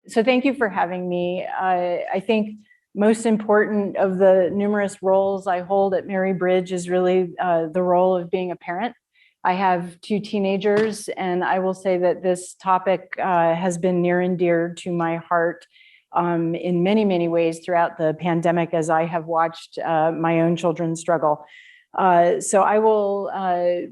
So thank you for having me. I think most important of the numerous roles I hold at Mary Bridge is really the role of being a parent. I have two teenagers, and I will say that this topic has been near and dear to my heart in many, many ways throughout the pandemic as I have watched my own children struggle. So I will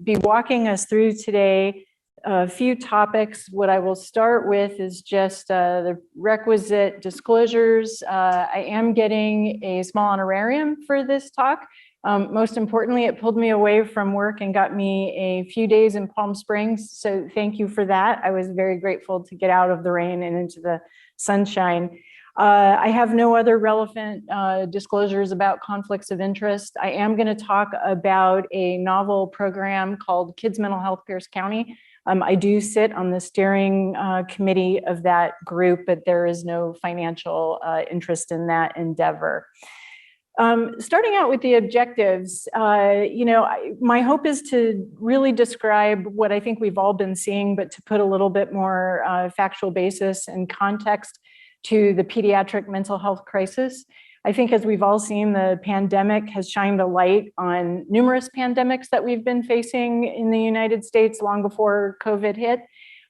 be walking us through today a few topics. What I will start with is just the requisite disclosures. I am getting a small honorarium for this talk. Most importantly, it pulled me away from work and got me a few days in Palm Springs. So thank you for that. I was very grateful to get out of the rain and into the sunshine. I have no other relevant disclosures about conflicts of interest. I am going to talk about a novel program called Kids Mental Health Pierce County. I do sit on the steering committee of that group, but there is no financial interest in that endeavor. Starting out with the objectives, my hope is to really describe what I think we've all been seeing, but to put a little bit more factual basis and context to the pediatric mental health crisis. I think as we've all seen, the pandemic has shined a light on numerous pandemics that we've been facing in the United States long before COVID hit.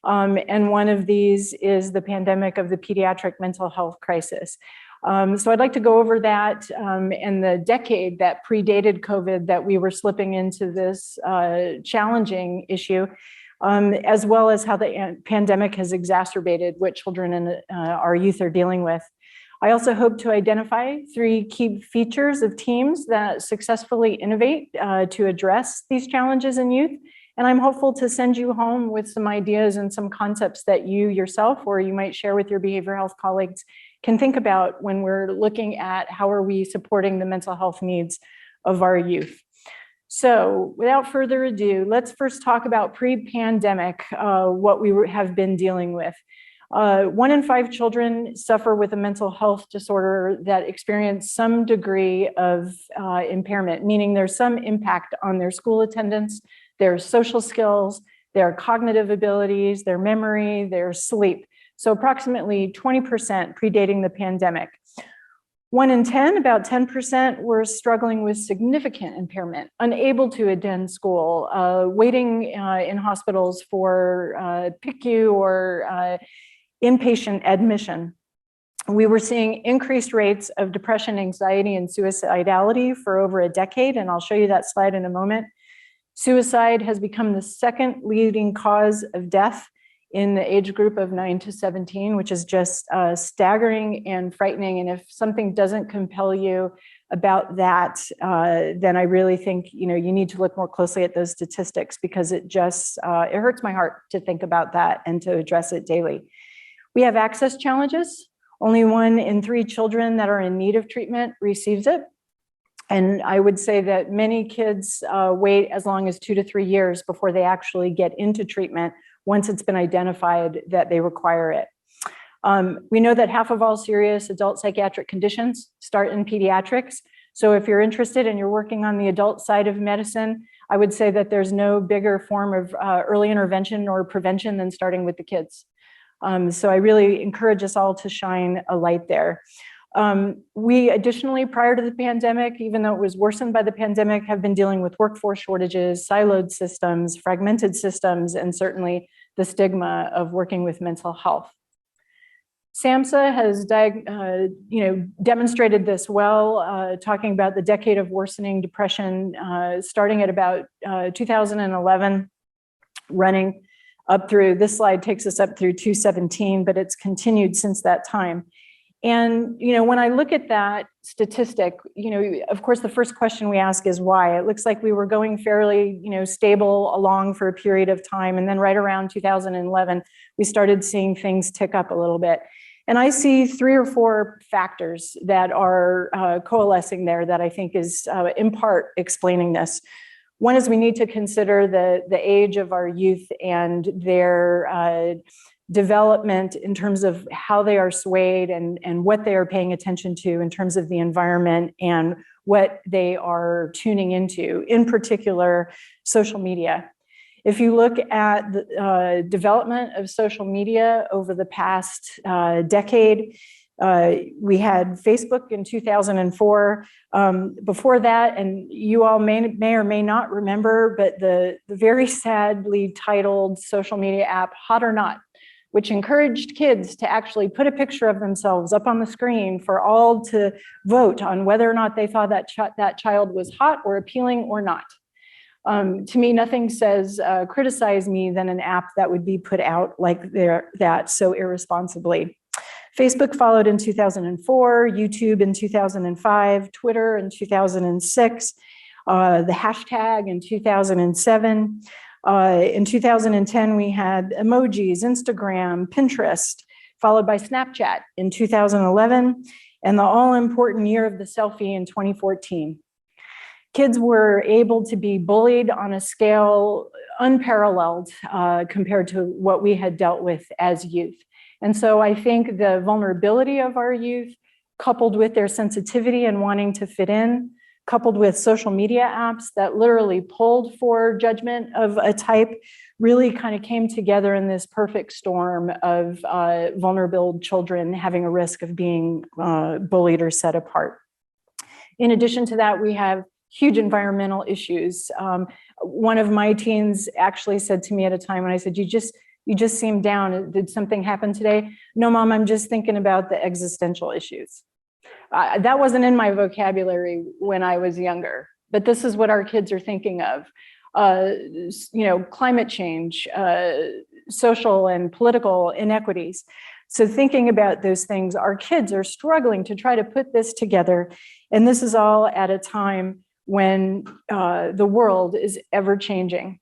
And one of these is the pandemic of the pediatric mental health crisis. So I'd like to go over that and the decade that predated COVID that we were slipping into this challenging issue, as well as how the pandemic has exacerbated what children and our youth are dealing with. I also hope to identify 3 key features of teams that successfully innovate to address these challenges in youth. And I'm hopeful to send you home with some ideas and some concepts that you yourself, or you might share with your behavioral health colleagues, can think about when we're looking at how are we supporting the mental health needs of our youth. So without further ado, let's first talk about pre-pandemic, what we have been dealing with. 1 in 5 children suffer with a mental health disorder that experience some degree of impairment, meaning there's some impact on their school attendance, their social skills, their cognitive abilities, their memory, their sleep. So approximately 20% predating the pandemic. 1 in 10, about 10%, were struggling with significant impairment, unable to attend school, waiting in hospitals for PICU or inpatient admission. We were seeing increased rates of depression, anxiety, and suicidality for over a decade, and I'll show you that slide in a moment. Suicide has become the 2nd leading cause of death in the age group of 9 to 17, which is just staggering and frightening. And if something doesn't compel you about that, then I really think you need to look more closely at those statistics, because it hurts my heart to think about that and to address it daily. We have access challenges. Only 1 in 3 children that are in need of treatment receives it. And I would say that many kids wait as long as 2 to 3 years before they actually get into treatment once it's been identified that they require it. We know that half of all serious adult psychiatric conditions start in pediatrics. So if you're interested and you're working on the adult side of medicine, I would say that there's no bigger form of early intervention or prevention than starting with the kids. So I really encourage us all to shine a light there. We additionally, prior to the pandemic, even though it was worsened by the pandemic, have been dealing with workforce shortages, siloed systems, fragmented systems, and certainly the stigma of working with mental health. SAMHSA has demonstrated this well, talking about the decade of worsening depression, starting at about 2011, running up through, this slide takes us up through 2017, but it's continued since that time. And, when I look at that statistic, of course, the first question we ask is why. It looks like we were going fairly, stable along for a period of time. And then right around 2011, we started seeing things tick up a little bit. And I see 3 or 4 factors that are coalescing there that I think is in part explaining this. One is we need to consider the age of our youth and their development in terms of how they are swayed and what they are paying attention to in terms of the environment and what they are tuning into, in particular, social media. If you look at the development of social media over the past decade, we had Facebook in 2004. Before that, and you all may or may not remember, but the very sadly titled social media app, Hot or Not, which encouraged kids to actually put a picture of themselves up on the screen for all to vote on whether or not they thought that child was hot or appealing or not. To me, nothing says criticize me than an app that would be put out like that so irresponsibly. Facebook followed in 2004, YouTube in 2005, Twitter in 2006, the hashtag in 2007. In 2010, we had emojis, Instagram, Pinterest, followed by Snapchat in 2011, and the all-important year of the selfie in 2014. Kids were able to be bullied on a scale unparalleled compared to what we had dealt with as youth. And so I think the vulnerability of our youth, coupled with their sensitivity and wanting to fit in, coupled with social media apps that literally pulled for judgment of a type, really kind of came together in this perfect storm of vulnerable children having a risk of being bullied or set apart. In addition to that, we have huge environmental issues. One of my teens actually said to me at a time when I said, you just seem down. Did something happen today? No, Mom, I'm just thinking about the existential issues. That wasn't in my vocabulary when I was younger, but this is what our kids are thinking of. Climate change, social and political inequities. So thinking about those things, our kids are struggling to try to put this together. And this is all at a time when the world is ever changing.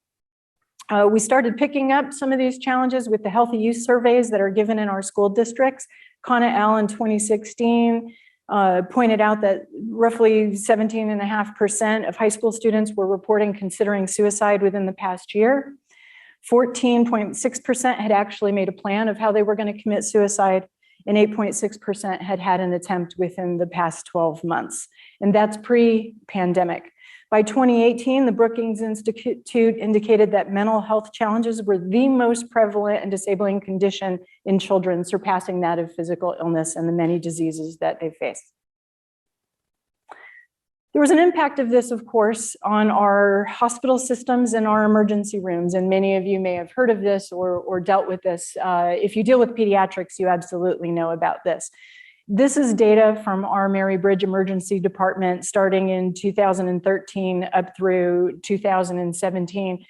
We started picking up some of these challenges with the healthy youth surveys that are given in our school districts. Connor Al in 2016 pointed out that roughly 17.5% of high school students were reporting considering suicide within the past year. 14.6% had actually made a plan of how they were going to commit suicide, and 8.6% had had an attempt within the past 12 months. And that's pre-pandemic. By 2018, the Brookings Institute indicated that mental health challenges were the most prevalent and disabling condition in children, surpassing that of physical illness and the many diseases that they face. There was an impact of this, of course, on our hospital systems and our emergency rooms, and many of you may have heard of this or dealt with this. If you deal with pediatrics, you absolutely know about this. This is data from our Mary Bridge Emergency Department starting in 2013 up through 2017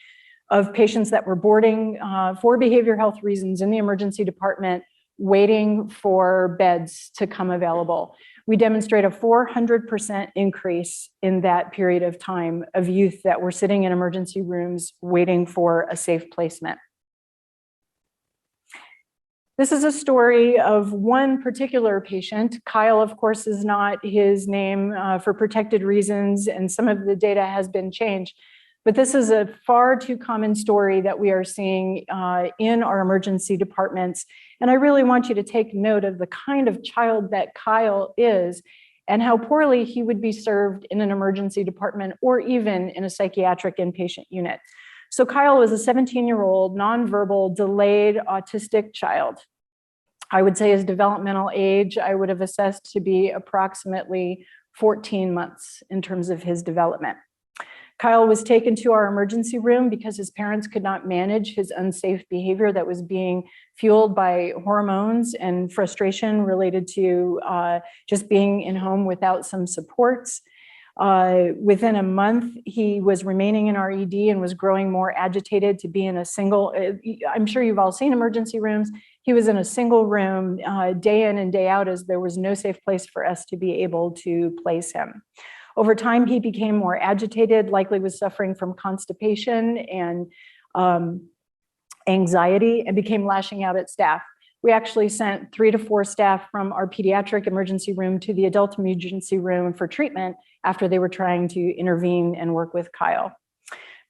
of patients that were boarding for behavioral health reasons in the emergency department, waiting for beds to come available. We demonstrate a 400% increase in that period of time of youth that were sitting in emergency rooms waiting for a safe placement. This is a story of one particular patient. Kyle, of course, is not his name for protected reasons, and some of the data has been changed. But this is a far too common story that we are seeing in our emergency departments. And I really want you to take note of the kind of child that Kyle is and how poorly he would be served in an emergency department or even in a psychiatric inpatient unit. So Kyle was a 17-year-old, nonverbal, delayed autistic child. I would say his developmental age, I would have assessed to be approximately 14 months in terms of his development. Kyle was taken to our emergency room because his parents could not manage his unsafe behavior that was being fueled by hormones and frustration related to just being in home without some supports. Within a month, he was remaining in our ED and was growing more agitated to be in a single, I'm sure you've all seen emergency rooms. He was in a single room day in and day out as there was no safe place for us to be able to place him. Over time, he became more agitated, likely was suffering from constipation and anxiety, and became lashing out at staff. We actually sent 3 to 4 staff from our pediatric emergency room to the adult emergency room for treatment after they were trying to intervene and work with Kyle.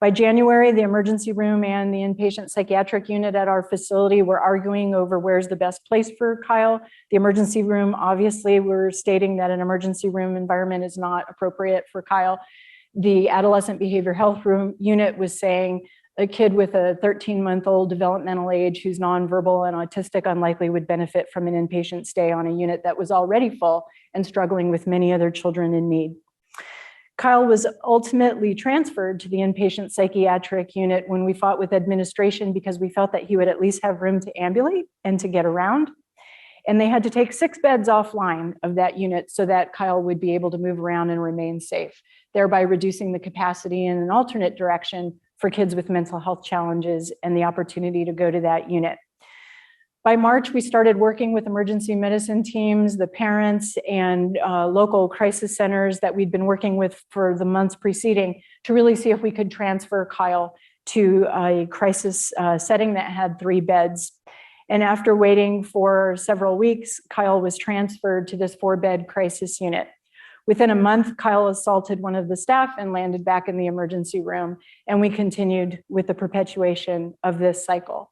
By January, the emergency room and the inpatient psychiatric unit at our facility were arguing over where's the best place for Kyle. The emergency room, obviously, we're stating that an emergency room environment is not appropriate for Kyle. The adolescent behavioral health room unit was saying a kid with a 13-month-old developmental age who's nonverbal and autistic unlikely would benefit from an inpatient stay on a unit that was already full and struggling with many other children in need. Kyle was ultimately transferred to the inpatient psychiatric unit when we fought with administration because we felt that he would at least have room to ambulate and to get around. And they had to take 6 beds offline of that unit so that Kyle would be able to move around and remain safe, thereby reducing the capacity in an alternate direction for kids with mental health challenges and the opportunity to go to that unit. By March, we started working with emergency medicine teams, the parents, and local crisis centers that we'd been working with for the months preceding to really see if we could transfer Kyle to a crisis setting that had 3 beds. And after waiting for several weeks, Kyle was transferred to this 4-bed crisis unit. Within a month, Kyle assaulted one of the staff and landed back in the emergency room, and we continued with the perpetuation of this cycle.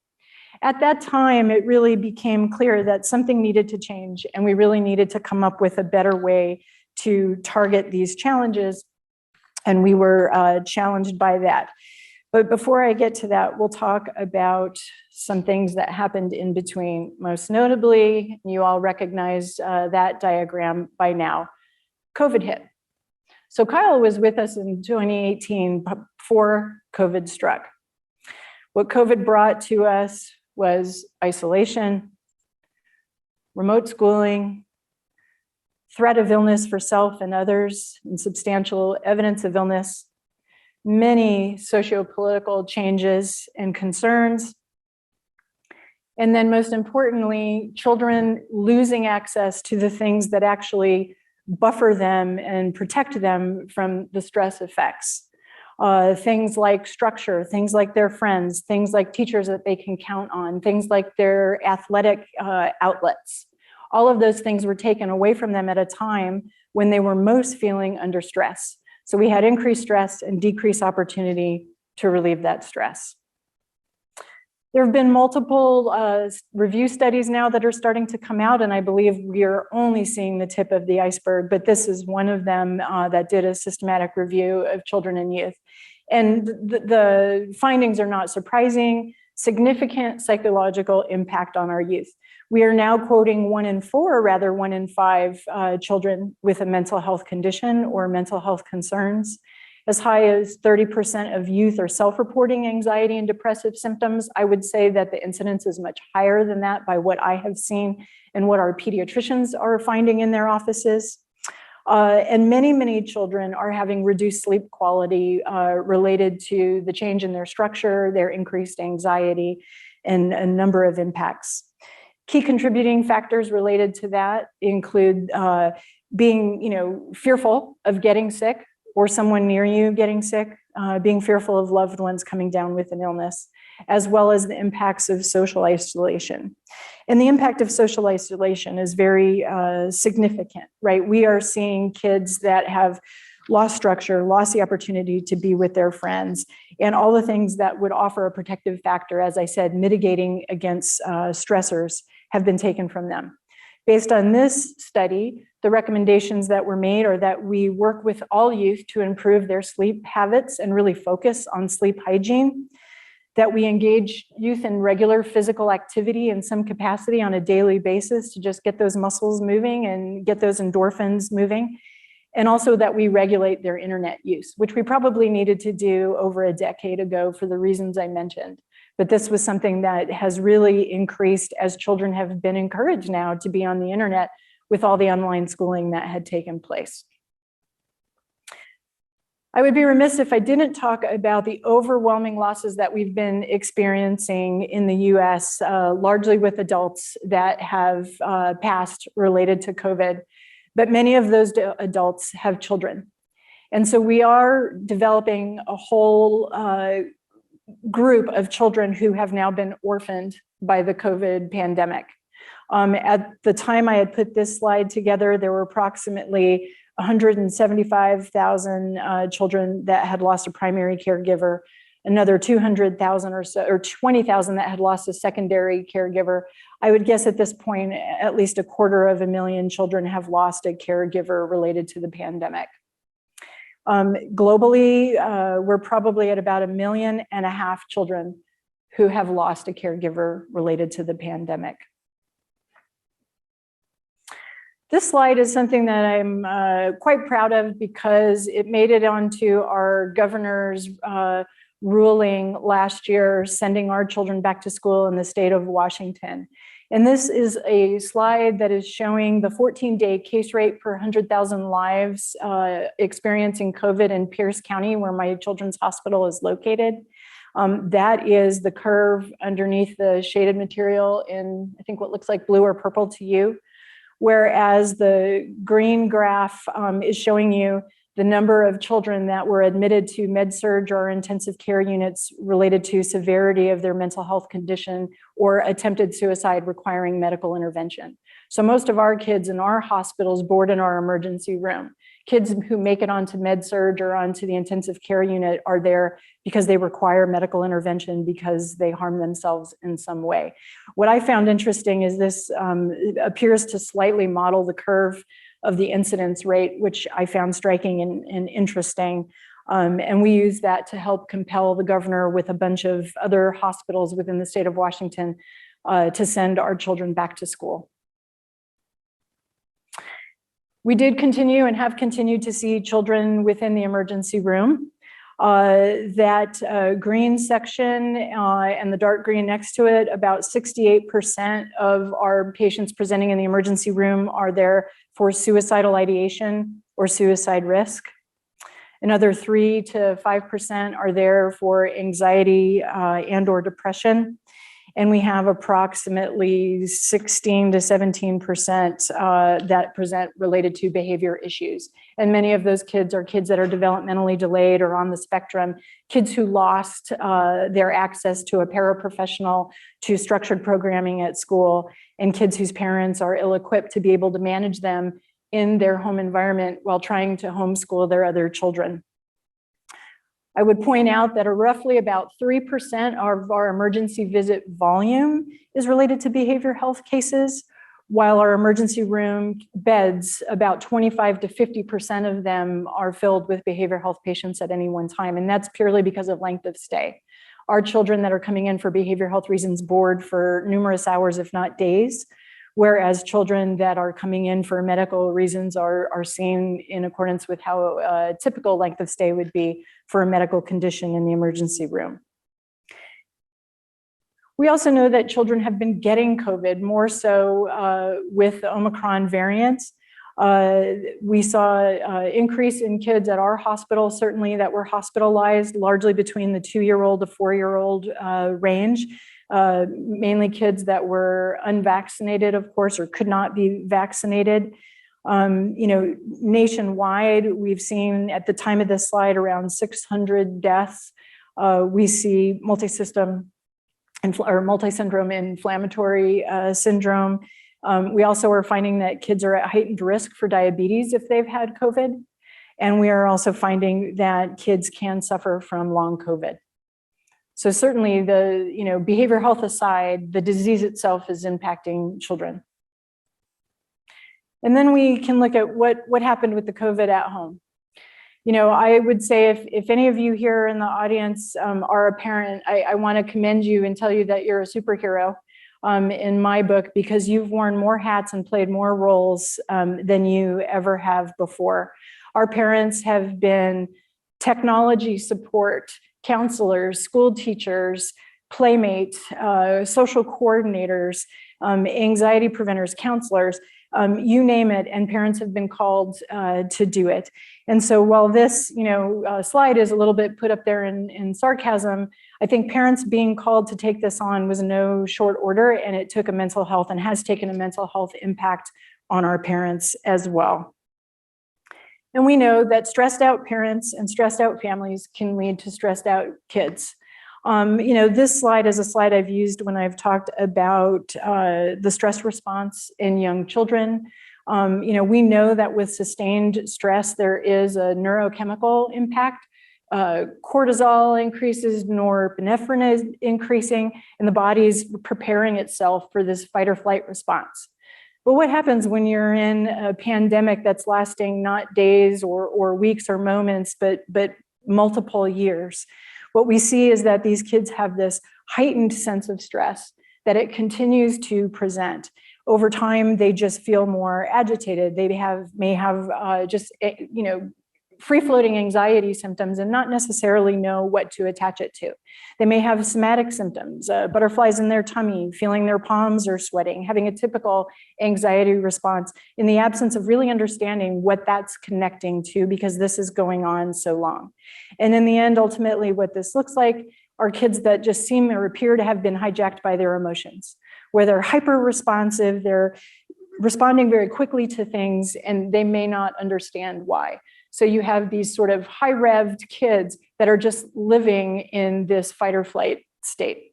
At that time, it really became clear that something needed to change, and we really needed to come up with a better way to target these challenges, and we were challenged by that. But before I get to that, we'll talk about some things that happened in between. Most notably, you all recognize that diagram by now. COVID hit. So Kyle was with us in 2018 before COVID struck. What COVID brought to us was isolation, remote schooling, threat of illness for self and others, and substantial evidence of illness, many socio-political changes and concerns, and then most importantly, children losing access to the things that actually buffer them and protect them from the stress effects. Things like structure, things like their friends, things like teachers that they can count on, things like their athletic outlets. All of those things were taken away from them at a time when they were most feeling under stress. So we had increased stress and decreased opportunity to relieve that stress. There have been multiple review studies now that are starting to come out, and I believe we are only seeing the tip of the iceberg, but this is one of them that did a systematic review of children and youth. And the findings are not surprising: significant psychological impact on our youth. We are now quoting 1 in 4, rather 1 in 5 children with a mental health condition or mental health concerns. As high as 30% of youth are self-reporting anxiety and depressive symptoms. I would say that the incidence is much higher than that by what I have seen and what our pediatricians are finding in their offices. And many, many children are having reduced sleep quality related to the change in their structure, their increased anxiety, and a number of impacts. Key contributing factors related to that include being, fearful of getting sick, or someone near you getting sick, being fearful of loved ones coming down with an illness, as well as the impacts of social isolation. And the impact of social isolation is very significant, right? We are seeing kids that have lost structure, lost the opportunity to be with their friends, and all the things that would offer a protective factor, as I said, mitigating against stressors, have been taken from them. Based on this study, the recommendations that were made are that we work with all youth to improve their sleep habits and really focus on sleep hygiene, that we engage youth in regular physical activity in some capacity on a daily basis to just get those muscles moving and get those endorphins moving, and also that we regulate their internet use, which we probably needed to do over a decade ago for the reasons I mentioned. But this was something that has really increased as children have been encouraged now to be on the internet with all the online schooling that had taken place. I would be remiss if I didn't talk about the overwhelming losses that we've been experiencing in the US, largely with adults that have passed related to COVID, but many of those adults have children. And so we are developing a whole group of children who have now been orphaned by the COVID pandemic. At the time I had put this slide together, there were approximately 175,000 children that had lost a primary caregiver, another 200,000 or so, or 20,000 that had lost a secondary caregiver. I would guess at this point, at least 250,000 children have lost a caregiver related to the pandemic. Globally, we're probably at about 1.5 million children who have lost a caregiver related to the pandemic. This slide is something that I'm quite proud of because it made it onto our governor's ruling last year, sending our children back to school in the state of Washington. And this is a slide that is showing the 14-day case rate per 100,000 lives experiencing COVID in Pierce County, where my children's hospital is located. That is the curve underneath the shaded material in, I think, what looks like blue or purple to you. Whereas the green graph is showing you the number of children that were admitted to med-surg or intensive care units related to severity of their mental health condition or attempted suicide requiring medical intervention. So most of our kids in our hospitals board in our emergency room. Kids who make it onto med-surg or onto the intensive care unit are there because they require medical intervention because they harm themselves in some way. What I found interesting is this appears to slightly model the curve of the incidence rate, which I found striking and interesting. And we use that to help compel the governor with a bunch of other hospitals within the state of Washington to send our children back to school. We did continue and have continued to see children within the emergency room. That green section and the dark green next to it, about 68% of our patients presenting in the emergency room are there for suicidal ideation or suicide risk. Another 3 to 5% are there for anxiety and or depression. And we have approximately 16 to 17% that present related to behavior issues. And many of those kids are kids that are developmentally delayed or on the spectrum, kids who lost their access to a paraprofessional, to structured programming at school, and kids whose parents are ill-equipped to be able to manage them in their home environment while trying to homeschool their other children. I would point out that roughly about 3% of our emergency visit volume is related to behavioral health cases, while our emergency room beds, about 25 to 50% of them are filled with behavioral health patients at any one time, and that's purely because of length of stay. Our children that are coming in for behavioral health reasons board for numerous hours, if not days, whereas children that are coming in for medical reasons are seen in accordance with how a typical length of stay would be for a medical condition in the emergency room. We also know that children have been getting COVID more so with the Omicron variants. We saw an increase in kids at our hospital, certainly that were hospitalized, largely between the 2-year-old to 4-year-old range. Mainly kids that were unvaccinated, of course, or could not be vaccinated. Nationwide, we've seen at the time of this slide around 600 deaths. We see multi-syndrome inflammatory syndrome. We also are finding that kids are at heightened risk for diabetes if they've had COVID. And we are also finding that kids can suffer from long COVID. So certainly the, behavioral health aside, the disease itself is impacting children. And then we can look at what happened with the COVID at home. I would say if any of you here in the audience are a parent, I want to commend you and tell you that you're a superhero in my book, because you've worn more hats and played more roles than you ever have before. Our parents have been technology support, counselors, school teachers, playmates, social coordinators, anxiety preventers, counselors, you name it, and parents have been called to do it. And so while this slide is a little bit put up there in sarcasm, I think parents being called to take this on was no short order, and it took a mental health and has taken a mental health impact on our parents as well. And we know that stressed out parents and stressed out families can lead to stressed out kids. This slide is a slide I've used when I've talked about the stress response in young children. We know that with sustained stress, there is a neurochemical impact. Cortisol increases, norepinephrine is increasing, and the body is preparing itself for this fight or flight response. But what happens when you're in a pandemic that's lasting not days or weeks or moments, but multiple years? What we see is that these kids have this heightened sense of stress, that it continues to present. Over time, they just feel more agitated. They may have just, free-floating anxiety symptoms and not necessarily know what to attach it to. They may have somatic symptoms, butterflies in their tummy, feeling their palms are sweating, having a typical anxiety response in the absence of really understanding what that's connecting to, because this is going on so long. And in the end, ultimately, what this looks like are kids that just seem or appear to have been hijacked by their emotions, where they're hyper responsive, they're responding very quickly to things, and they may not understand why. So you have these sort of high-revved kids that are just living in this fight or flight state.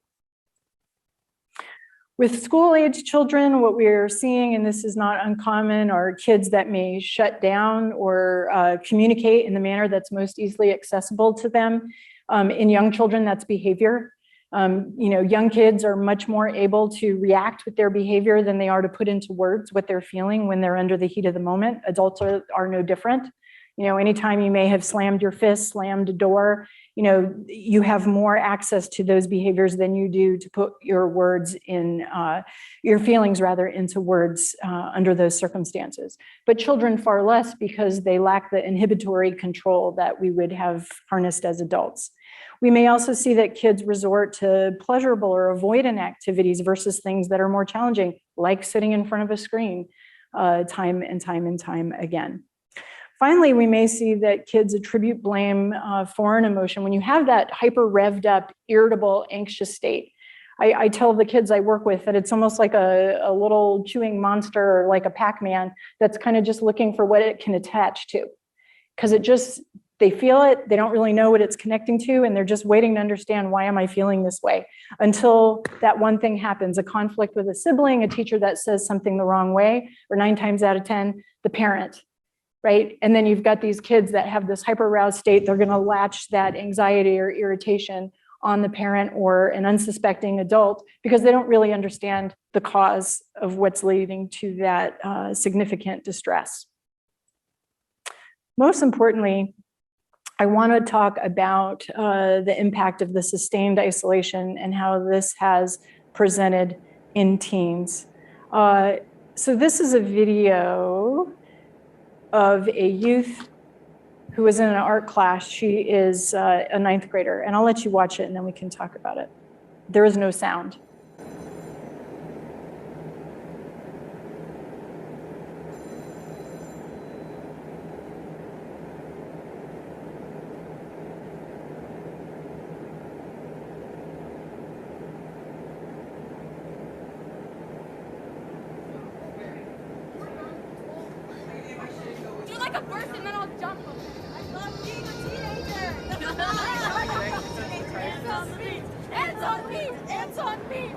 With school-age children, what we're seeing, and this is not uncommon, are kids that may shut down or communicate in the manner that's most easily accessible to them. In young children, that's behavior. Young kids are much more able to react with their behavior than they are to put into words what they're feeling when they're under the heat of the moment. Adults are no different. Anytime you may have slammed your fist, slammed a door, you have more access to those behaviors than you do to put your words in, your feelings rather, into words under those circumstances. But children far less, because they lack the inhibitory control that we would have harnessed as adults. We may also see that kids resort to pleasurable or avoidant activities versus things that are more challenging, like sitting in front of a screen time and time again. Finally, we may see that kids attribute blame for an emotion. When you have that hyper revved up, irritable, anxious state, I tell the kids I work with that it's almost like a little chewing monster, or like a Pac-Man that's kind of just looking for what it can attach to. Because they feel it, they don't really know what it's connecting to, and they're just waiting to understand, why am I feeling this way? Until that one thing happens, a conflict with a sibling, a teacher that says something the wrong way, or 9 times out of 10, the parent. Right? And then you've got these kids that have this hyper-aroused state. They're going to latch that anxiety or irritation on the parent or an unsuspecting adult, because they don't really understand the cause of what's leading to that significant distress. Most importantly, I want to talk about the impact of the sustained isolation and how this has presented in teens. So this is a video of a youth who was in an art class. She is a 9th grader, and I'll let you watch it and then we can talk about it. There is no sound. Like a burst and then I'll jump on it. I love being a teenager. Hands on me! Hands on me! Hands on me!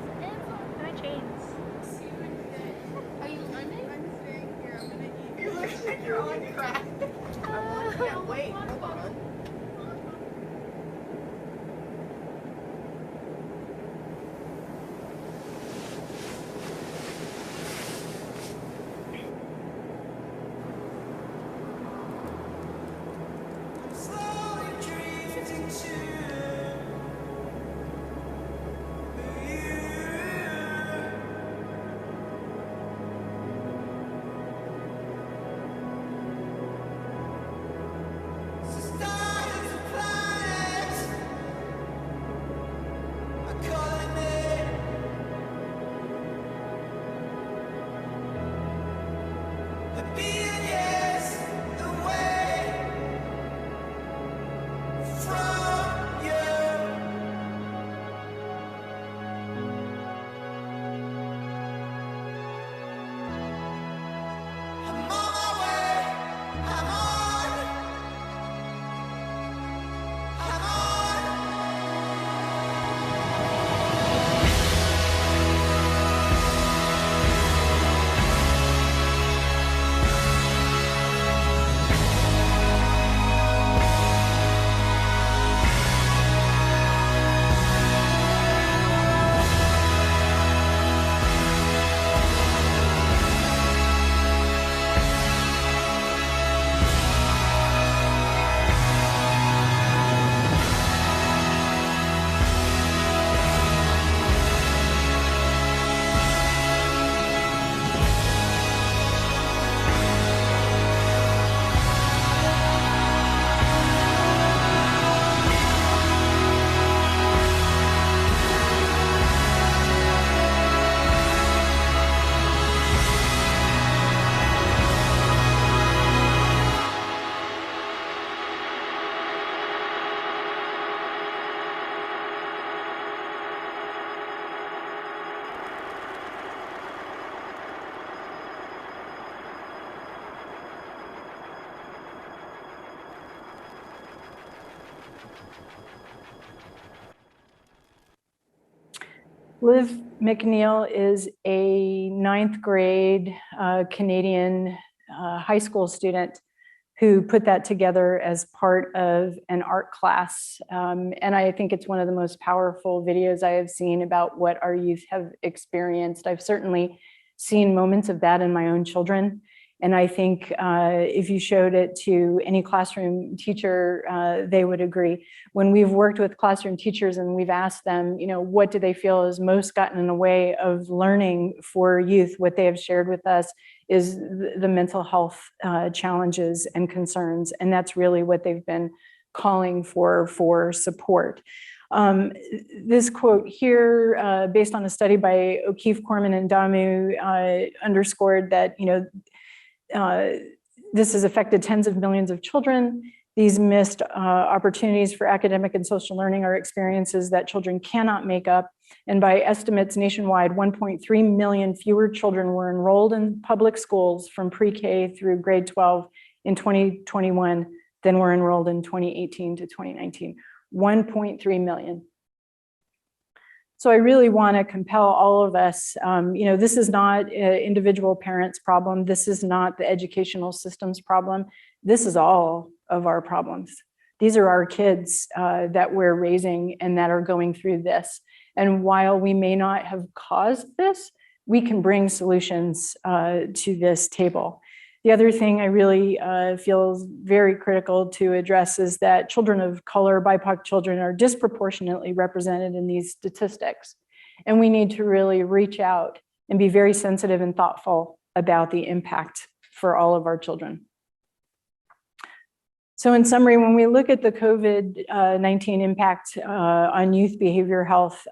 Liv McNeil is a ninth grade Canadian high school student who put that together as part of an art class. And I think it's one of the most powerful videos I have seen about what our youth have experienced. I've certainly seen moments of that in my own children. And I think if you showed it to any classroom teacher, they would agree. When we've worked with classroom teachers and we've asked them, what do they feel has most gotten in the way of learning for youth, what they have shared with us is the mental health challenges and concerns. And that's really what they've been calling for support. This quote here, based on a study by O'Keefe, Corman, and Damu, underscored that, this has affected tens of millions of children. These missed opportunities for academic and social learning are experiences that children cannot make up. And by estimates nationwide, 1.3 million fewer children were enrolled in public schools from pre-K through grade 12 in 2021 than were enrolled in 2018 to 2019. 1.3 million. So I really want to compel all of us, this is not an individual parents' problem. This is not the educational system's problem. This is all of our problems. These are our kids that we're raising and that are going through this. And while we may not have caused this, we can bring solutions to this table. The other thing I really feel is very critical to address is that children of color, BIPOC children, are disproportionately represented in these statistics. And we need to really reach out and be very sensitive and thoughtful about the impact for all of our children. So in summary, when we look at the COVID-19 impact on youth behavior health,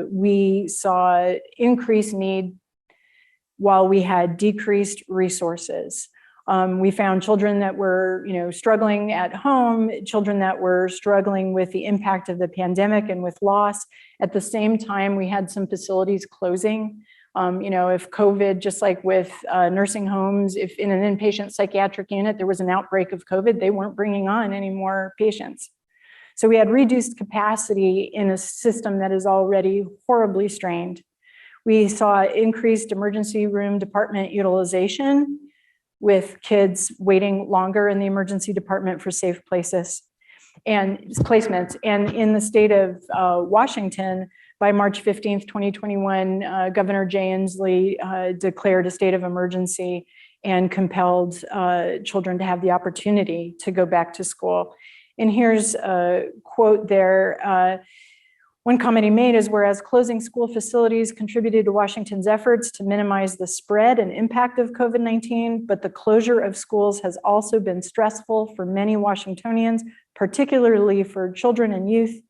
we saw increased need while we had decreased resources. We found children that were, struggling at home, children that were struggling with the impact of the pandemic and with loss. At the same time, we had some facilities closing. If COVID, just like with nursing homes, if in an inpatient psychiatric unit, there was an outbreak of COVID, they weren't bringing on any more patients. So we had reduced capacity in a system that is already horribly strained. We saw increased emergency room department utilization with kids waiting longer in the emergency department for safe places and placements. And in the state of Washington, by March 15th, 2021, Governor Jay Inslee declared a state of emergency and compelled children to have the opportunity to go back to school. And here's a quote there. One comment he made is, whereas closing school facilities contributed to Washington's efforts to minimize the spread and impact of COVID-19, but the closure of schools has also been stressful for many Washingtonians, particularly for children and youth.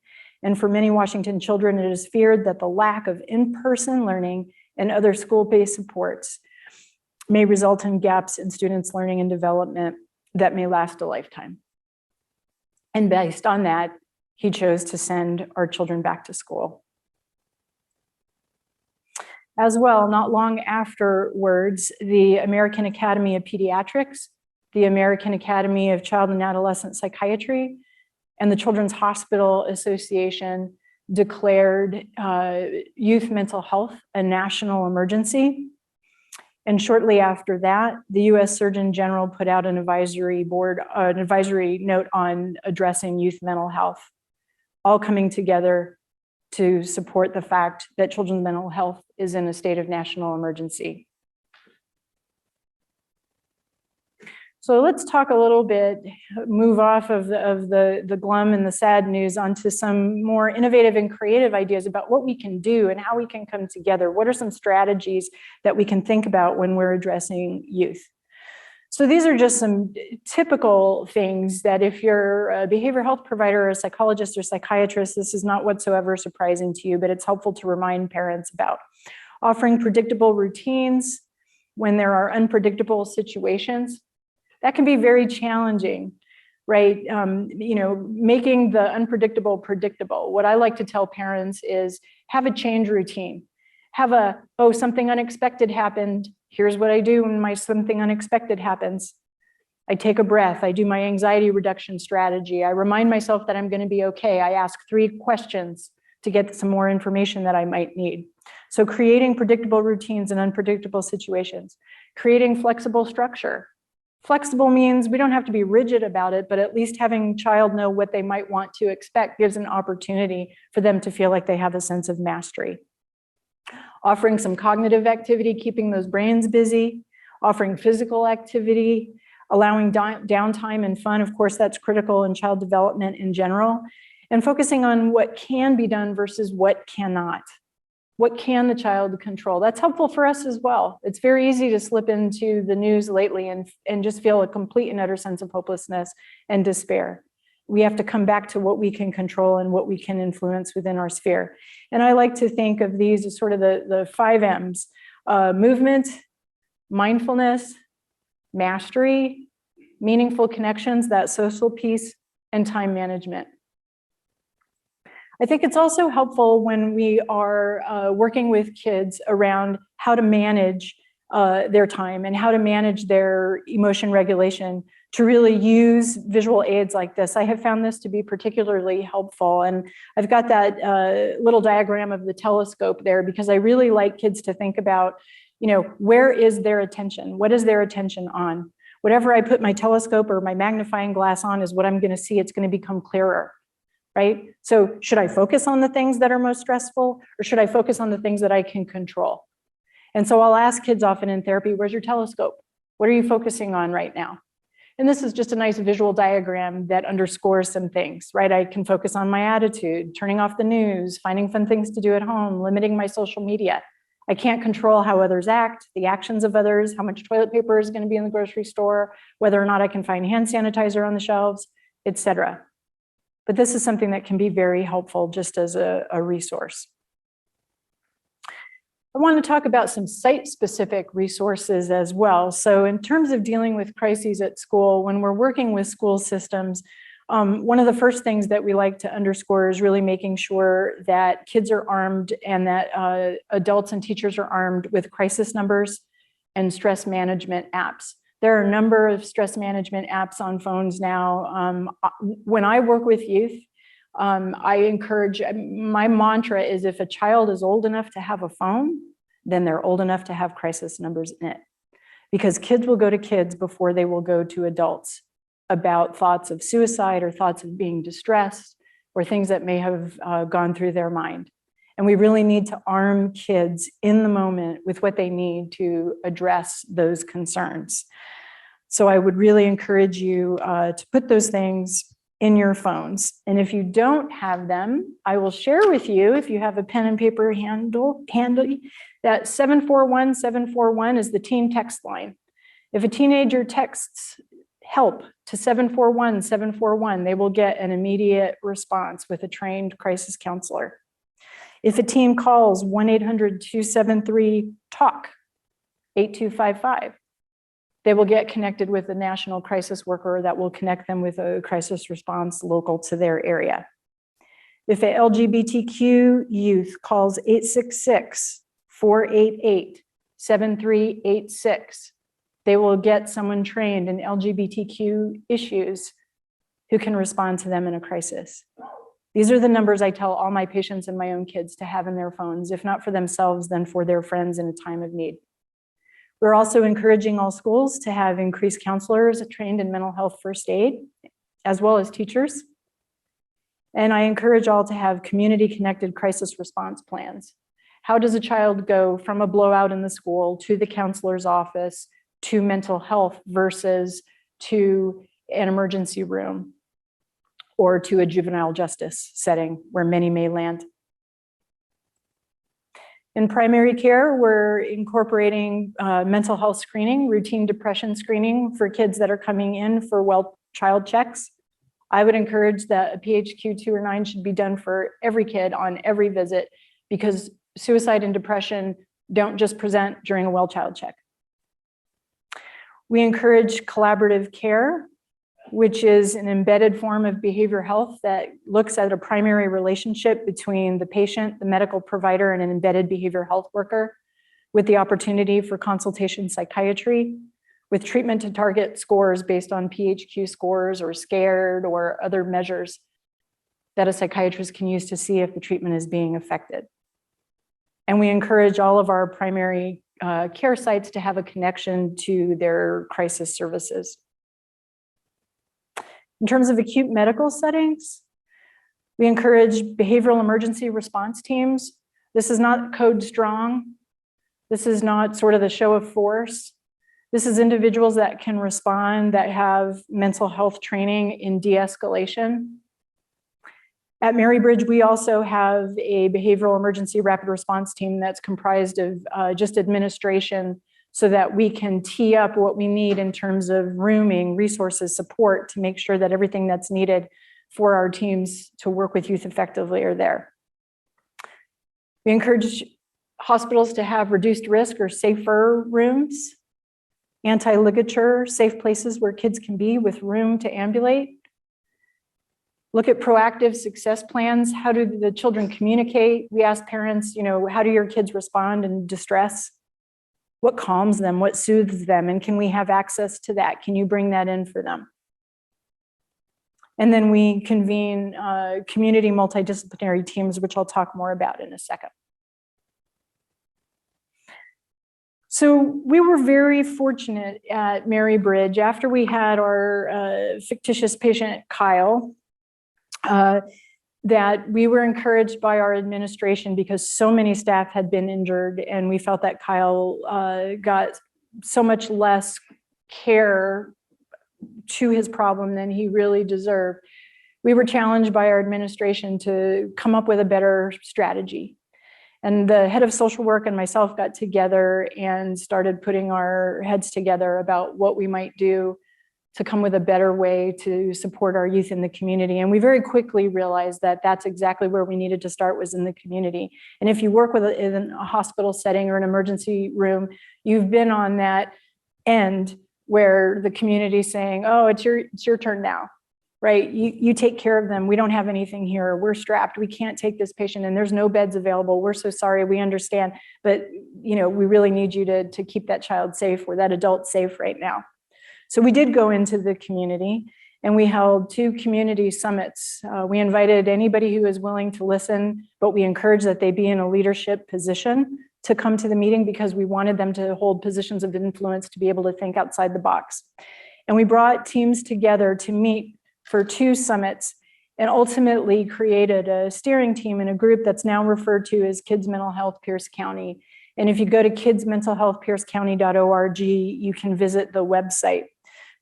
And for many Washington children, it is feared that the lack of in-person learning and other school-based supports may result in gaps in students' learning and development that may last a lifetime. And based on that, he chose to send our children back to school. As well, not long afterwards, the American Academy of Pediatrics, the American Academy of Child and Adolescent Psychiatry, and the Children's Hospital Association declared youth mental health a national emergency. And shortly after that, the US Surgeon General put out an advisory note on addressing youth mental health, all coming together to support the fact that children's mental health is in a state of national emergency. So let's talk a little bit, move off of the glum and the sad news onto some more innovative and creative ideas about what we can do and how we can come together. What are some strategies that we can think about when we're addressing youth? So these are just some typical things that if you're a behavioral health provider or a psychologist or psychiatrist, this is not whatsoever surprising to you, but it's helpful to remind parents about. Offering predictable routines when there are unpredictable situations. That can be very challenging, right? Making the unpredictable predictable. What I like to tell parents is have a change routine. Have something unexpected happened. Here's what I do when something unexpected happens. I take a breath. I do my anxiety reduction strategy. I remind myself that I'm going to be okay. I ask 3 questions to get some more information that I might need. So creating predictable routines in unpredictable situations, creating flexible structure. Flexible means we don't have to be rigid about it, but at least having child know what they might want to expect gives an opportunity for them to feel like they have a sense of mastery. Offering some cognitive activity, keeping those brains busy, offering physical activity, allowing downtime and fun. Of course, that's critical in child development in general, and focusing on what can be done versus what cannot. What can the child control? That's helpful for us as well. It's very easy to slip into the news lately and just feel a complete and utter sense of hopelessness and despair. We have to come back to what we can control and what we can influence within our sphere. And I like to think of these as sort of the 5 M's: movement, mindfulness, mastery, meaningful connections, that social piece, and time management. I think it's also helpful when we are working with kids around how to manage their time and how to manage their emotion regulation, to really use visual aids like this. I have found this to be particularly helpful. And I've got that little diagram of the telescope there because I really like kids to think about, where is their attention? What is their attention on? Whatever I put my telescope or my magnifying glass on is what I'm going to see. It's going to become clearer. Right? So should I focus on the things that are most stressful, or should I focus on the things that I can control? And so I'll ask kids often in therapy, where's your telescope? What are you focusing on right now? And this is just a nice visual diagram that underscores some things, right? I can focus on my attitude, turning off the news, finding fun things to do at home, limiting my social media. I can't control how others act, the actions of others, how much toilet paper is going to be in the grocery store, whether or not I can find hand sanitizer on the shelves, etc. But this is something that can be very helpful just as a resource. I want to talk about some site-specific resources as well. So in terms of dealing with crises at school, when we're working with school systems, one of the first things that we like to underscore is really making sure that kids are armed and that adults and teachers are armed with crisis numbers and stress management apps. There are a number of stress management apps on phones now. When I work with youth, I encourage, my mantra is if a child is old enough to have a phone, then they're old enough to have crisis numbers in it. Because kids will go to kids before they will go to adults about thoughts of suicide or thoughts of being distressed or things that may have gone through their mind. And we really need to arm kids in the moment with what they need to address those concerns. So I would really encourage you to put those things in your phones. And if you don't have them, I will share with you, if you have a pen and paper handy, that 741-741 is the teen text line. If a teenager texts help to 741-741, they will get an immediate response with a trained crisis counselor. If a teen calls 1-800-273-TALK, 8255, they will get connected with a national crisis worker that will connect them with a crisis response local to their area. If an LGBTQ youth calls 866-488-7386, they will get someone trained in LGBTQ issues who can respond to them in a crisis. These are the numbers I tell all my patients and my own kids to have in their phones, if not for themselves, then for their friends in a time of need. We're also encouraging all schools to have increased counselors trained in mental health first aid, as well as teachers. And I encourage all to have community-connected crisis response plans. How does a child go from a blowout in the school to the counselor's office to mental health versus to an emergency room or to a juvenile justice setting where many may land? In primary care, we're incorporating mental health screening, routine depression screening for kids that are coming in for well child checks. I would encourage that a PHQ 2 or 9 should be done for every kid on every visit, because suicide and depression don't just present during a well child check. We encourage collaborative care, which is an embedded form of behavioral health that looks at a primary relationship between the patient, the medical provider, and an embedded behavioral health worker, with the opportunity for consultation psychiatry, with treatment to target scores based on PHQ scores or SCARED or other measures. that a psychiatrist can use to see if the treatment is being effective. And we encourage all of our primary care sites to have a connection to their crisis services. In terms of acute medical settings, we encourage behavioral emergency response teams. This is not code strong. This is not sort of the show of force. This is individuals that can respond, that have mental health training in de-escalation. At Mary Bridge, we also have a behavioral emergency rapid response team that's comprised of just administration so that we can tee up what we need in terms of rooming, resources, support to make sure that everything that's needed for our teams to work with youth effectively are there. We encourage hospitals to have reduced risk or safer rooms, anti-ligature, safe places where kids can be with room to ambulate. Look at proactive success plans. How do the children communicate? We ask parents, how do your kids respond in distress? What calms them? What soothes them? And can we have access to that? Can you bring that in for them? And then we convene community multidisciplinary teams, which I'll talk more about in a second. So we were very fortunate at Mary Bridge after we had our fictitious patient, Kyle, that we were encouraged by our administration because so many staff had been injured, and we felt that Kyle got so much less care to his problem than he really deserved. We were challenged by our administration to come up with a better strategy. And the head of social work and myself got together and started putting our heads together about what we might do to come with a better way to support our youth in the community. And we very quickly realized that that's exactly where we needed to start, was in the community. And if you work in a hospital setting or an emergency room, you've been on that end where the community is saying, oh, it's your turn now, right? You take care of them. We don't have anything here. We're strapped. We can't take this patient and there's no beds available. We're so sorry. We understand. But we really need you to keep that child safe or that adult safe right now. So we did go into the community and we held 2 community summits. We invited anybody who is willing to listen, but we encouraged that they be in a leadership position to come to the meeting because we wanted them to hold positions of influence to be able to think outside the box. And we brought teams together to meet for 2 summits and ultimately created a steering team in a group that's now referred to as Kids Mental Health Pierce County. And if you go to kidsmentalhealthpiercecounty.org, you can visit the website.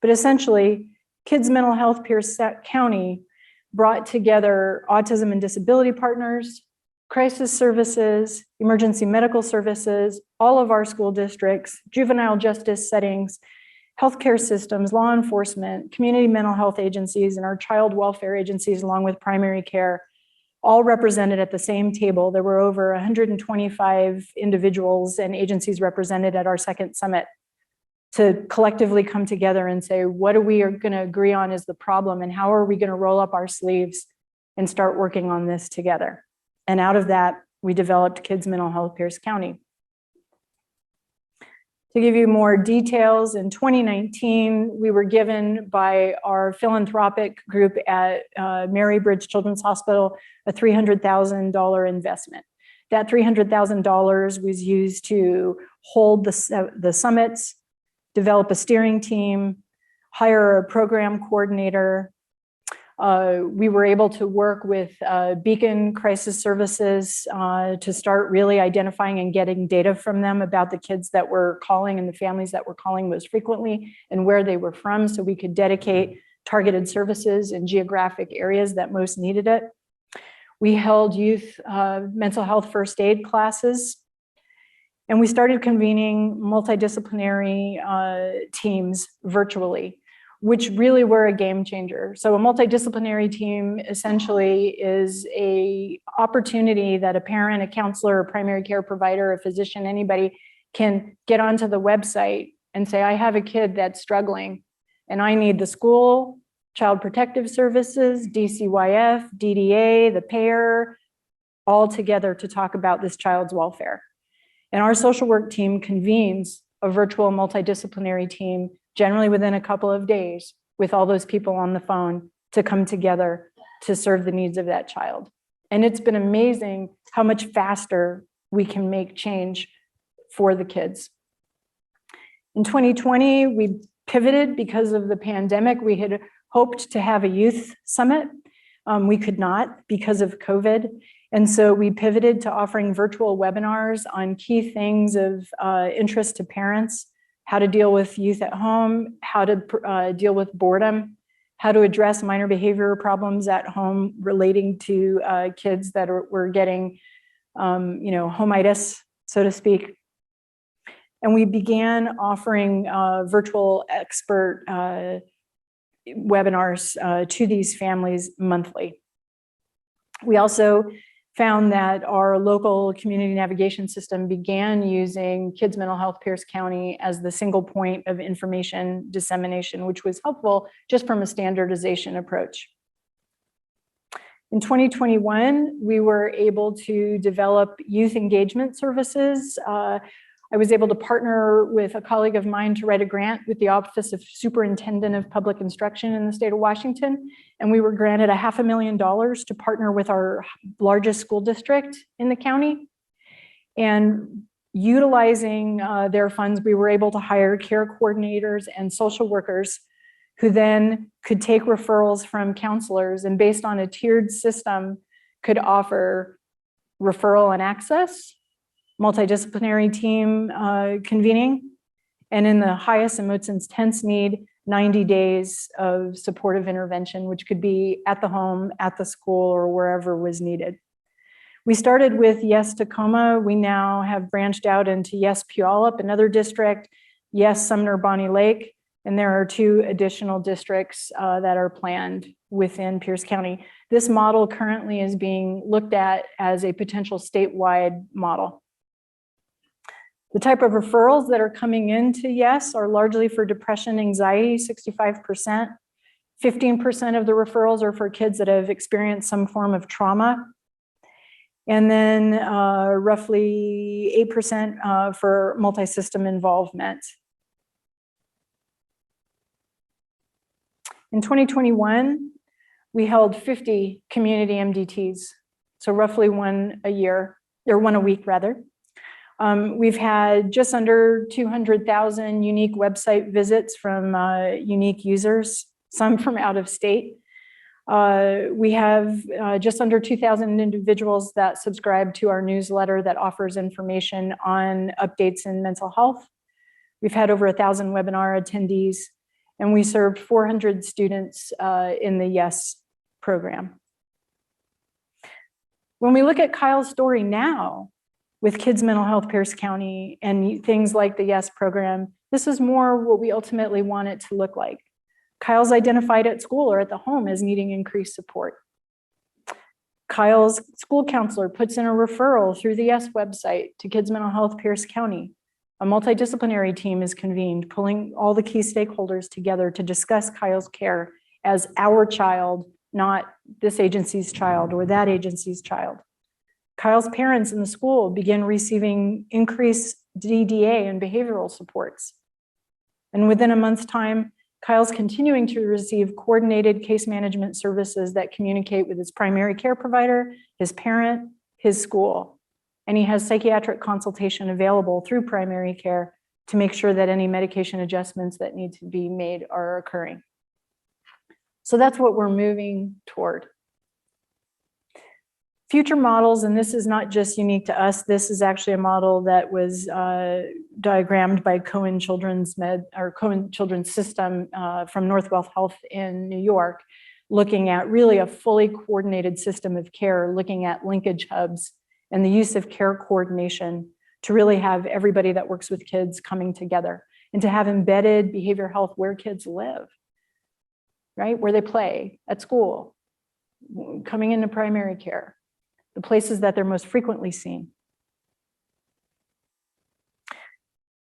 But essentially, Kids Mental Health Pierce County brought together autism and disability partners, crisis services, emergency medical services, all of our school districts, juvenile justice settings, healthcare systems, law enforcement, community mental health agencies, and our child welfare agencies, along with primary care, all represented at the same table. There were over 125 individuals and agencies represented at our second summit to collectively come together and say, what are we going to agree on is the problem, and how are we going to roll up our sleeves and start working on this together? And out of that, we developed Kids Mental Health Pierce County. To give you more details, in 2019, we were given by our philanthropic group at Mary Bridge Children's Hospital a $300,000 investment. That $300,000 was used to hold the summits, develop a steering team, hire a program coordinator. We were able to work with Beacon Crisis Services to start really identifying and getting data from them about the kids that were calling and the families that were calling most frequently and where they were from, so we could dedicate targeted services in geographic areas that most needed it. We held youth mental health first aid classes. And we started convening multidisciplinary teams virtually, which really were a game changer. So a multidisciplinary team essentially is an opportunity that a parent, a counselor, a primary care provider, a physician, anybody can get onto the website and say, I have a kid that's struggling and I need the school, Child Protective Services, DCYF, DDA, the payer, all together to talk about this child's welfare. And our social work team convenes a virtual multidisciplinary team, generally within a couple of days, with all those people on the phone to come together to serve the needs of that child. And it's been amazing how much faster we can make change for the kids. In 2020, we pivoted because of the pandemic. We had hoped to have a youth summit. We could not because of COVID. And so we pivoted to offering virtual webinars on key things of interest to parents, how to deal with youth at home, how to deal with boredom, how to address minor behavioral problems at home relating to kids that were getting, homitis, so to speak. And we began offering virtual expert webinars to these families monthly. We also found that our local community navigation system began using Kids Mental Health Pierce County as the single point of information dissemination, which was helpful just from a standardization approach. In 2021, we were able to develop youth engagement services. I was able to partner with a colleague of mine to write a grant with the Office of Superintendent of Public Instruction in the state of Washington. And we were granted $500,000 to partner with our largest school district in the county. And utilizing their funds, we were able to hire care coordinators and social workers who then could take referrals from counselors and based on a tiered system could offer referral and access, multidisciplinary team convening, and in the highest and most intense need, 90 days of supportive intervention, which could be at the home, at the school, or wherever was needed. We started with Yes Tacoma. We now have branched out into Yes Puyallup, another district, Yes Sumner Bonnie Lake, and there are 2 additional districts that are planned within Pierce County. This model currently is being looked at as a potential statewide model. The type of referrals that are coming into Yes are largely for depression, anxiety, 65%. 15% of the referrals are for kids that have experienced some form of trauma. And then roughly 8% for multi-system involvement. In 2021, we held 50 community MDTs, so roughly one a year, or one a week rather. We've had just under 200,000 unique website visits from unique users, some from out of state. We have just under 2,000 individuals that subscribe to our newsletter that offers information on updates in mental health. We've had over 1,000 webinar attendees, and we served 400 students in the Yes program. When we look at Kyle's story now, with Kids Mental Health Pierce County and things like the Yes program, this is more what we ultimately want it to look like. Kyle's identified at school or at the home as needing increased support. Kyle's school counselor puts in a referral through the Yes website to Kids Mental Health Pierce County. A multidisciplinary team is convened, pulling all the key stakeholders together to discuss Kyle's care as our child, not this agency's child or that agency's child. Kyle's parents in the school begin receiving increased DDA and behavioral supports. And within a month's time, Kyle's continuing to receive coordinated case management services that communicate with his primary care provider, his parent, his school. And he has psychiatric consultation available through primary care to make sure that any medication adjustments that need to be made are occurring. So that's what we're moving toward. Future models, and this is not just unique to us, this is actually a model that was diagrammed by Cohen Children's System from Northwell Health in New York, looking at really a fully coordinated system of care, looking at linkage hubs and the use of care coordination to really have everybody that works with kids coming together and to have embedded behavioral health where kids live, right? Where they play, at school, coming into primary care, the places that they're most frequently seen.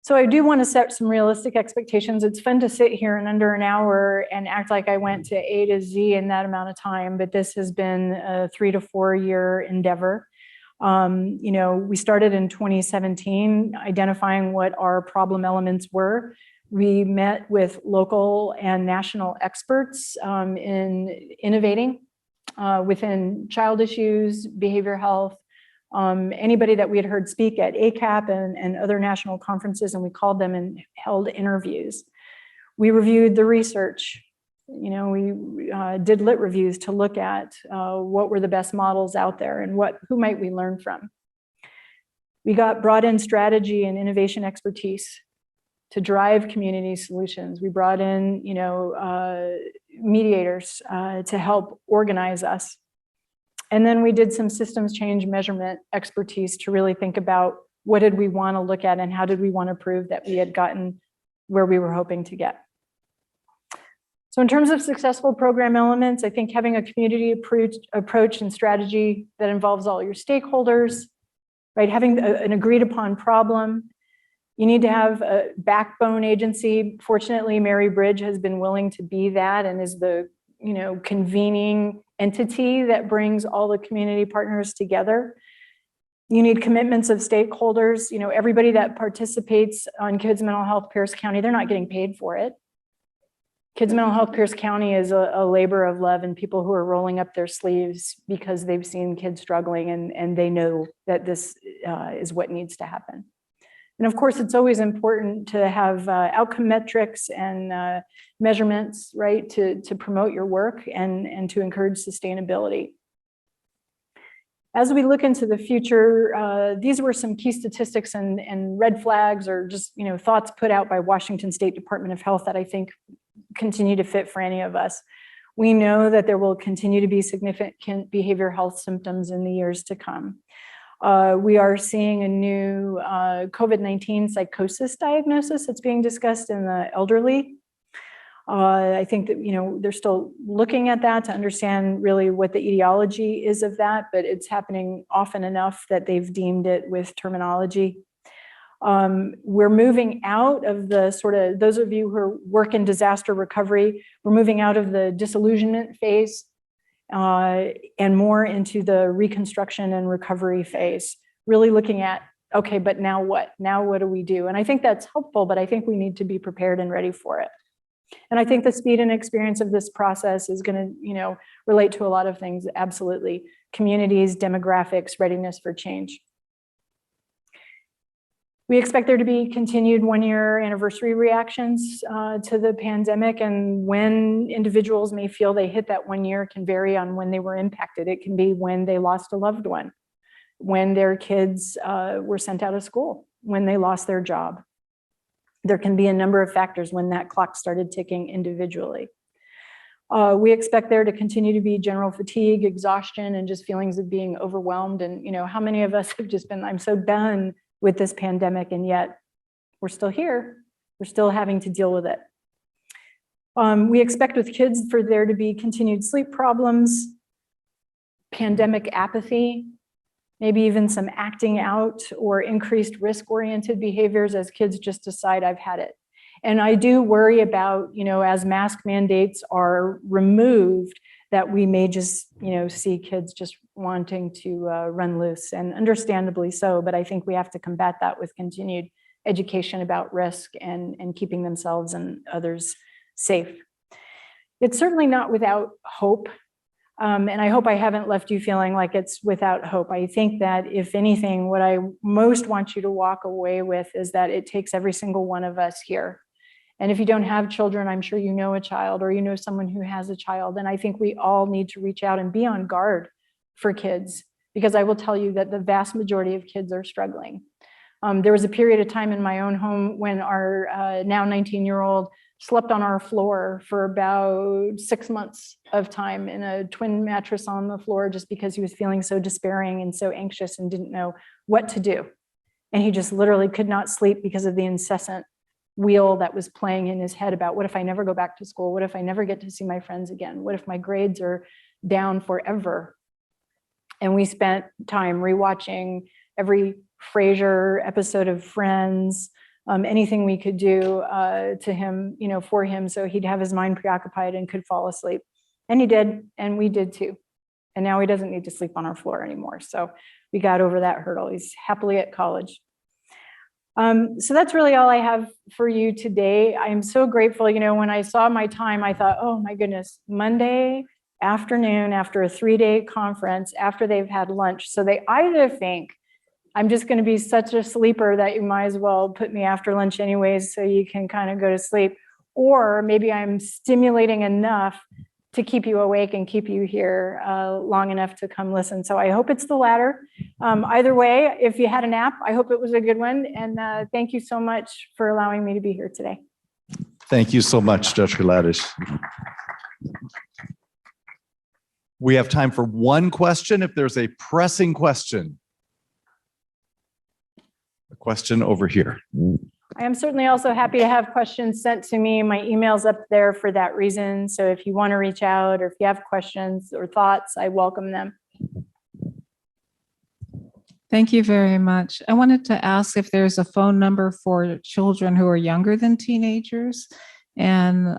So I do want to set some realistic expectations. It's fun to sit here in under an hour and act like I went to A to Z in that amount of time, but this has been a 3 to 4 year endeavor. We started in 2017, identifying what our problem elements were. We met with local and national experts in innovating within child issues, behavior health, anybody that we had heard speak at ACAP and other national conferences, and we called them and held interviews. We reviewed the research. We did lit reviews to look at what were the best models out there and who might we learn from. We brought in strategy and innovation expertise to drive community solutions. We brought in, mediators to help organize us. And then we did some systems change measurement expertise to really think about what did we want to look at and how did we want to prove that we had gotten where we were hoping to get. So in terms of successful program elements, I think having a community approach and strategy that involves all your stakeholders, right? Having an agreed upon problem. You need to have a backbone agency. Fortunately, Mary Bridge has been willing to be that and is the convening entity that brings all the community partners together. You need commitments of stakeholders. Everybody that participates on Kids Mental Health Pierce County, they're not getting paid for it. Kids Mental Health Pierce County is a labor of love and people who are rolling up their sleeves because they've seen kids struggling and they know that this is what needs to happen. And of course, it's always important to have outcome metrics and measurements, right, to promote your work and to encourage sustainability. As we look into the future, these were some key statistics and red flags or just thoughts put out by Washington State Department of Health that I think continue to fit for any of us. We know that there will continue to be significant behavioral health symptoms in the years to come. We are seeing a new COVID-19 psychosis diagnosis that's being discussed in the elderly. I think that, they're still looking at that to understand really what the etiology is of that, but it's happening often enough that they've deemed it with terminology. We're moving out of the those of you who work in disaster recovery, we're moving out of the disillusionment phase and more into the reconstruction and recovery phase, really looking at, okay, but now what? Now what do we do? And I think that's helpful, but I think we need to be prepared and ready for it. And I think the speed and experience of this process is going to, relate to a lot of things, absolutely. Communities, demographics, readiness for change. We expect there to be continued one-year anniversary reactions to the pandemic, and when individuals may feel they hit that 1 year can vary on when they were impacted. It can be when they lost a loved one, when their kids were sent out of school, when they lost their job. There can be a number of factors when that clock started ticking individually. We expect there to continue to be general fatigue, exhaustion, and just feelings of being overwhelmed. And how many of us have just been, I'm so done with this pandemic, and yet we're still here. We're still having to deal with it. We expect with kids for there to be continued sleep problems, pandemic apathy, maybe even some acting out or increased risk-oriented behaviors as kids just decide I've had it. And I do worry about, as mask mandates are removed, that we may just, see kids just wanting to run loose, and understandably so, but I think we have to combat that with continued education about risk and keeping themselves and others safe. It's certainly not without hope, and I hope I haven't left you feeling like it's without hope. I think that if anything, what I most want you to walk away with is that it takes every single one of us here. And if you don't have children, I'm sure you know a child or you know someone who has a child. And I think we all need to reach out and be on guard for kids, because I will tell you that the vast majority of kids are struggling. There was a period of time in my own home when our now 19-year-old slept on our floor for about 6 months of time in a twin mattress on the floor, just because he was feeling so despairing and so anxious and didn't know what to do. And he just literally could not sleep because of the incessant wheel that was playing in his head about, what if I never go back to school? What if I never get to see my friends again? What if my grades are down forever? And we spent time rewatching every Frasier episode of Friends, anything we could do to him, for him, so he'd have his mind preoccupied and could fall asleep. And he did, and we did too. And now he doesn't need to sleep on our floor anymore. So we got over that hurdle. He's happily at college. So that's really all I have for you today. I'm so grateful. When I saw my time, I thought, oh my goodness, Monday, afternoon after a 3-day conference, after they've had lunch. So they either think, I'm just going to be such a sleeper that you might as well put me after lunch anyways, so you can kind of go to sleep. Or maybe I'm stimulating enough to keep you awake and keep you here long enough to come listen. So I hope it's the latter. Either way, if you had a nap, I hope it was a good one. And thank you so much for allowing me to be here today. Thank you so much, Dr. Ladish. We have time for one question if there's a pressing question. A question over here. I am certainly also happy to have questions sent to me. My email's up there for that reason. So if you want to reach out or if you have questions or thoughts, I welcome them. Thank you very much. I wanted to ask if there's a phone number for children who are younger than teenagers. And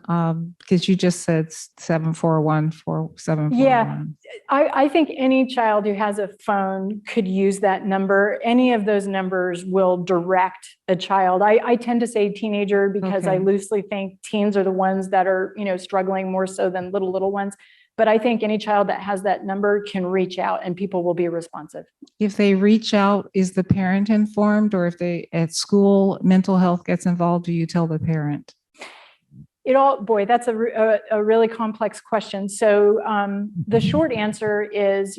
because you just said 741-4741. Yeah, I think any child who has a phone could use that number. Any of those numbers will direct a child. I tend to say teenager because I Okay. loosely think teens are the ones that are, struggling more so than little ones. But I think any child that has that number can reach out and people will be responsive. If they reach out, is the parent informed? Or if they at school, mental health gets involved, do you tell the parent? That's a really complex question. So the short answer is,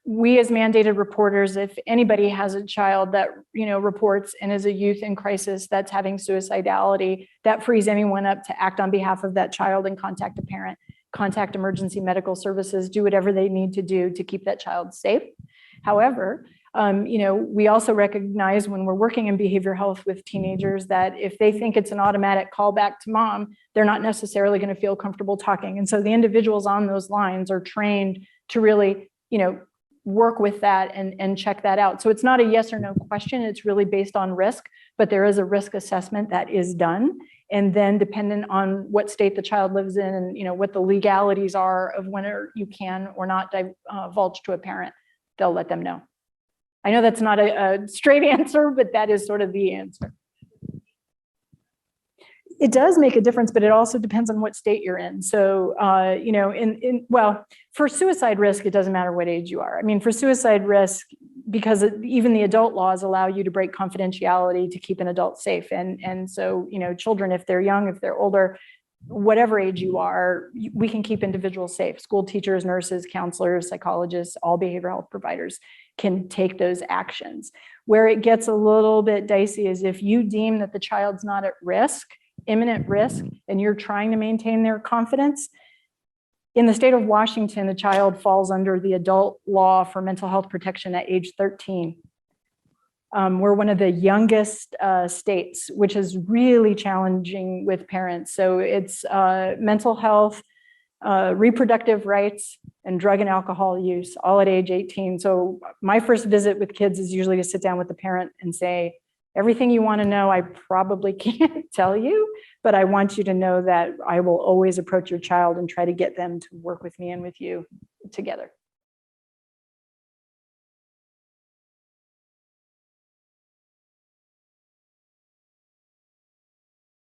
we as mandated reporters, if anybody has a child that, reports and is a youth in crisis that's having suicidality, that frees anyone up to act on behalf of that child and contact a parent, contact emergency medical services, do whatever they need to do to keep that child safe. However, we also recognize when we're working in behavioral health with teenagers that if they think it's an automatic call back to mom, they're not necessarily going to feel comfortable talking. And so the individuals on those lines are trained to really, work with that and check that out. So it's not a yes or no question. It's really based on risk, but there is a risk assessment that is done. And then dependent on what state the child lives in and, what the legalities are of when you can or not divulge to a parent, they'll let them know. I know that's not a straight answer, but that is sort of the answer. It does make a difference, but it also depends on what state you're in. So, for suicide risk, it doesn't matter what age you are. I mean, for suicide risk, because even the adult laws allow you to break confidentiality to keep an adult safe. And so, children, if they're young, if they're older, whatever age you are, we can keep individuals safe. School teachers, nurses, counselors, psychologists, all behavioral health providers can take those actions. Where it gets a little bit dicey is if you deem that the child's not at risk, imminent risk, and you're trying to maintain their confidence. In the state of Washington, the child falls under the adult law for mental health protection at age 13. We're one of the youngest states, which is really challenging with parents. So it's mental health, reproductive rights, and drug and alcohol use, all at age 18. So my first visit with kids is usually to sit down with the parent and say, everything you want to know, I probably can't tell you, but I want you to know that I will always approach your child and try to get them to work with me and with you together.